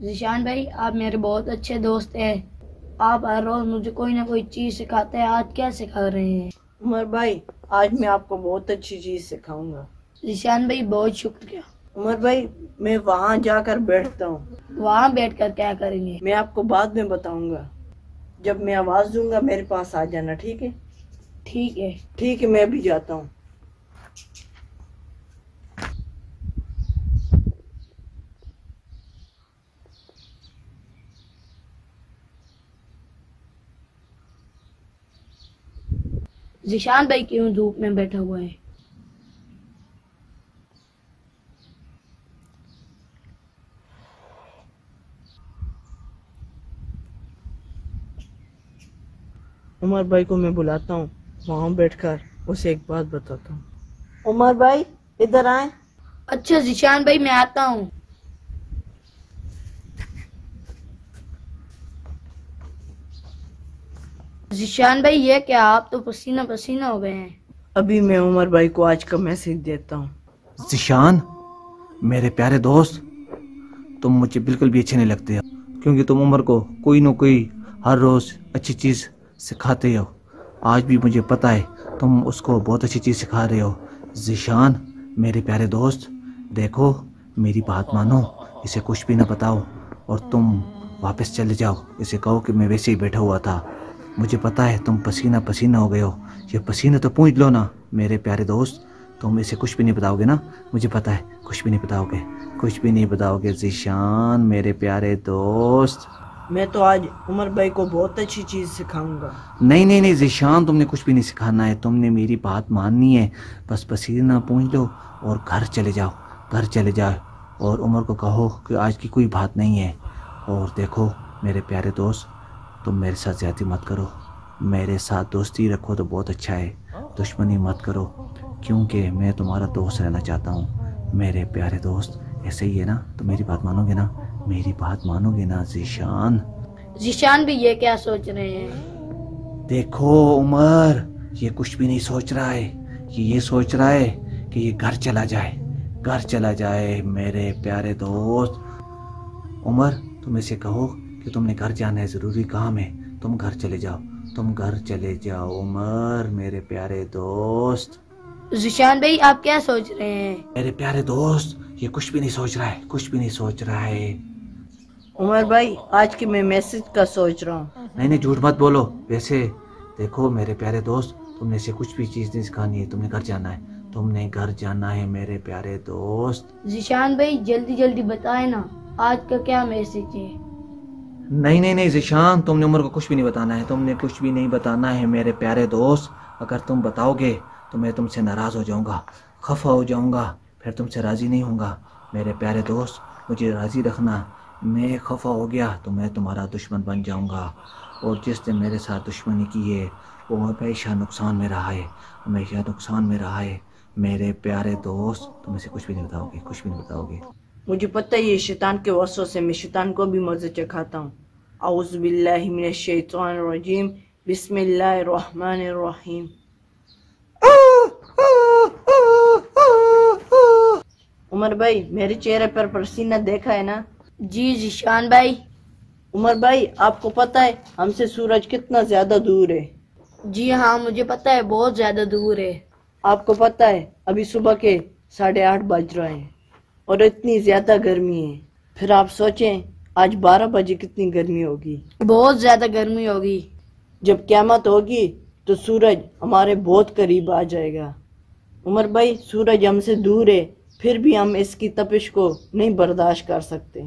ذیشان بھائی آپ میرے بہت اچھے دوست ہیں، آپ ہر روز مجھے کوئی نہ کوئی چیز سکھاتے ہیں، آج کیا سکھا رہے ہیں؟ عمر بھائی آج میں آپ کو بہت اچھی چیز سکھاؤں گا۔ ذیشان بھائی بہت شکریہ۔ عمر بھائی میں وہاں جا کر بیٹھتا ہوں، وہاں بیٹھ کر کیا کریں گے؟ میں آپ کو بعد میں بتاؤں گا، جب میں آواز دوں گا میرے پاس آ جانا، ٹھیک ہے؟ ٹھیک ہے۔ ٹھیک ہے، میں بھی جاتا ہوں۔ ذیشان بھائی کیوں دھوپ میں بیٹھا ہوا ہے؟ عمر بھائی کو میں بلاتا ہوں، وہاں بیٹھ کر اسے ایک بات بتاتا ہوں۔ عمر بھائی ادھر آئیں۔ اچھا ذیشان بھائی میں آتا ہوں۔ ذیشان بھائی یہ کیا، آپ تو پسینہ پسینہ ہو گئے ہیں۔ ابھی میں عمر بھائی کو آج کا میسج دیتا ہوں۔ ذیشان میرے پیارے دوست، تم مجھے بالکل بھی اچھے نہیں لگتے ہو، کیونکہ تم عمر کو کوئی نہ کوئی ہر روز اچھی چیز سکھاتے ہو۔ آج بھی مجھے پتہ ہے تم اس کو بہت اچھی چیز سکھا رہے ہو۔ ذیشان میرے پیارے دوست، دیکھو میری بات مانو، اسے کچھ بھی نہ بتاؤ اور تم واپس چلے جاؤ۔ اسے کہو کہ میں ویسے ہی بیٹھا ہوا تھا، مجھے پتہ ہے تم پسینہ پسینہ ہو گئے ہو، یہ پسینہ تو پونچھ لو نا میرے پیارے دوست۔ تم اسے کچھ بھی نہیں بتاؤ گے نا؟ مجھے پتہ ہے کچھ بھی نہیں بتاؤ گے، کچھ بھی نہیں بتاؤ گے ذیشان میرے پیارے دوست۔ میں تو آج عمر بھائی کو بہت اچھی چیز سکھاؤں گا۔ نہیں ذیشان، تم نے کچھ بھی نہیں سکھانا ہے، تم نے میری بات ماننی ہے، بس پسینہ پونچھ لو اور گھر چلے جاؤ، گھر چلے جاؤ اور عمر کو کہو کہ آج کی کوئی بات نہیں ہے۔ اور دیکھو میرے پیارے دوست، تم میرے ساتھ زیادتی مت کرو، میرے ساتھ دوستی رکھو تو بہت اچھا ہے، دشمنی مت کرو، کیونکہ میں تمہارا دوست رہنا چاہتا ہوں میرے پیارے دوست۔ ایسے ہی ہے نا؟ تو میری بات مانو گے نا؟ میری بات مانو گے نا ذیشان؟ ذیشان بھی یہ کیا سوچ رہے ہیں؟ دیکھو عمر، یہ کچھ بھی نہیں سوچ رہا ہے، یہ سوچ رہا ہے کہ یہ گھر چلا جائے، گھر چلا جائے میرے پیارے دوست۔ عمر تم اسے کہو کہ تم نے گھر جانا ہے، ضروری کام ہے، تم گھر چلے جاؤ، تم گھر چلے جاؤ عمر میرے پیارے دوست۔ ذیشان بھائی آپ کیا سوچ رہے ہیں؟ میرے پیارے دوست یہ کچھ بھی نہیں سوچ رہا ہے، کچھ بھی نہیں سوچ رہا ہے۔ عمر بھائی آج کے میں میسج کا سوچ رہا ہوں۔ نہیں جھوٹ مت بولو، ویسے دیکھو میرے پیارے دوست، تم نے اسے کچھ بھی چیز نہیں سکھانی ہے، تم نے گھر جانا ہے، تم نے گھر جانا ہے میرے پیارے دوست۔ ذیشان بھائی جلدی جلدی بتائیں نا، آج کا کیا میسج ہے؟ نہیں ذیشان، تم نے عمر کو کچھ بھی نہیں بتانا ہے، تم نے کچھ بھی نہیں بتانا ہے میرے پیارے دوست۔ اگر تم بتاؤ گے تو میں تم سے ناراض ہو جاؤں گا، خفا ہو جاؤں گا، پھر تم سے راضی نہیں ہوں گا میرے پیارے دوست، مجھے راضی رکھنا۔ میں خفا ہو گیا تو میں تمہارا دشمن بن جاؤں گا، اور جس نے میرے ساتھ دشمنی کی ہے وہ ہمیشہ نقصان میں رہا ہے، ہمیشہ نقصان میں رہا ہے میرے پیارے دوست۔ تم اسے کچھ بھی نہیں بتاؤ گے، کچھ بھی نہیں بتاؤ گے۔ مجھے پتہ ہے یہ شیطان کے وسوسے سے میں شیطان کو بھی مزے چکھاتا ہوں۔ اعوذ باللہ من الشیطان الرجیم، بسم اللہ الرحمن الرحیم۔ عمر بھائی میرے چہرے پر پسینہ دیکھا ہے نا؟ جی ذیشان بھائی۔ عمر بھائی آپ کو پتہ ہے ہم سے سورج کتنا زیادہ دور ہے؟ جی ہاں مجھے پتہ ہے، بہت زیادہ دور ہے۔ آپ کو پتہ ہے ابھی صبح کے 8:30 بج رہے ہیں اور اتنی زیادہ گرمی ہے، پھر آپ سوچیں آج 12 بجے کتنی گرمی ہوگی۔ بہت زیادہ گرمی ہوگی۔ جب قیامت ہوگی تو سورج ہمارے بہت قریب آ جائے گا۔ عمر بھائی سورج ہم سے دور ہے، پھر بھی ہم اس کی تپش کو نہیں برداشت کر سکتے،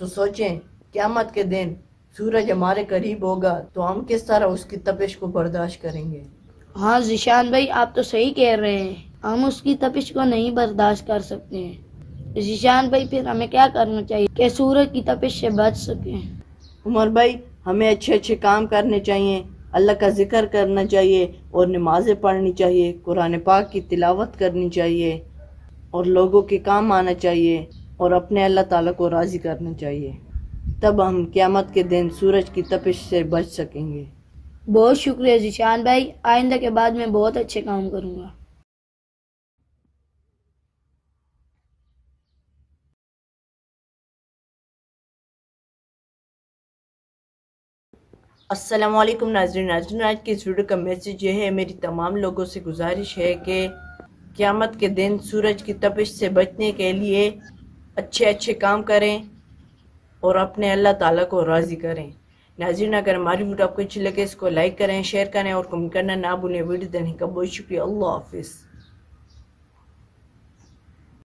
تو سوچیں قیامت کے دن سورج ہمارے قریب ہوگا تو ہم کس طرح اس کی تپش کو برداشت کریں گے؟ ہاں ذیشان بھائی آپ تو صحیح کہہ رہے ہیں، ہم اس کی تپش کو نہیں برداشت کر سکتے ہیں۔ ذیشان بھائی پھر ہمیں کیا کرنا چاہیے کہ سورج کی تپش سے بچ سکیں؟ عمر بھائی ہمیں اچھے اچھے کام کرنے چاہیے، اللہ کا ذکر کرنا چاہیے اور نمازیں پڑھنی چاہیے، قرآن پاک کی تلاوت کرنی چاہیے اور لوگوں کے کام آنا چاہیے اور اپنے اللہ تعالیٰ کو راضی کرنا چاہیے، تب ہم قیامت کے دن سورج کی تپش سے بچ سکیں گے۔ بہت شکریہ ذیشان بھائی، آئندہ کے بعد میں بہت اچھے کام کروں گا۔ السلام علیکم ناظرین، آج کی اس ویڈیو کا میسج یہ ہے، میری تمام لوگوں سے گزارش ہے کہ قیامت کے دن سورج کی تپش سے بچنے کے لیے اچھے کام کریں اور اپنے اللہ تعالیٰ کو راضی کریں۔ ناظرین، اگر ہماری ویڈیو آپ کو اچھی لگے اس کو لائک کریں، شیئر کریں اور کمنٹ کرنا نہ بھولیں۔ ویڈیو دیکھنے کا بہت شکریہ۔ اللہ حافظ۔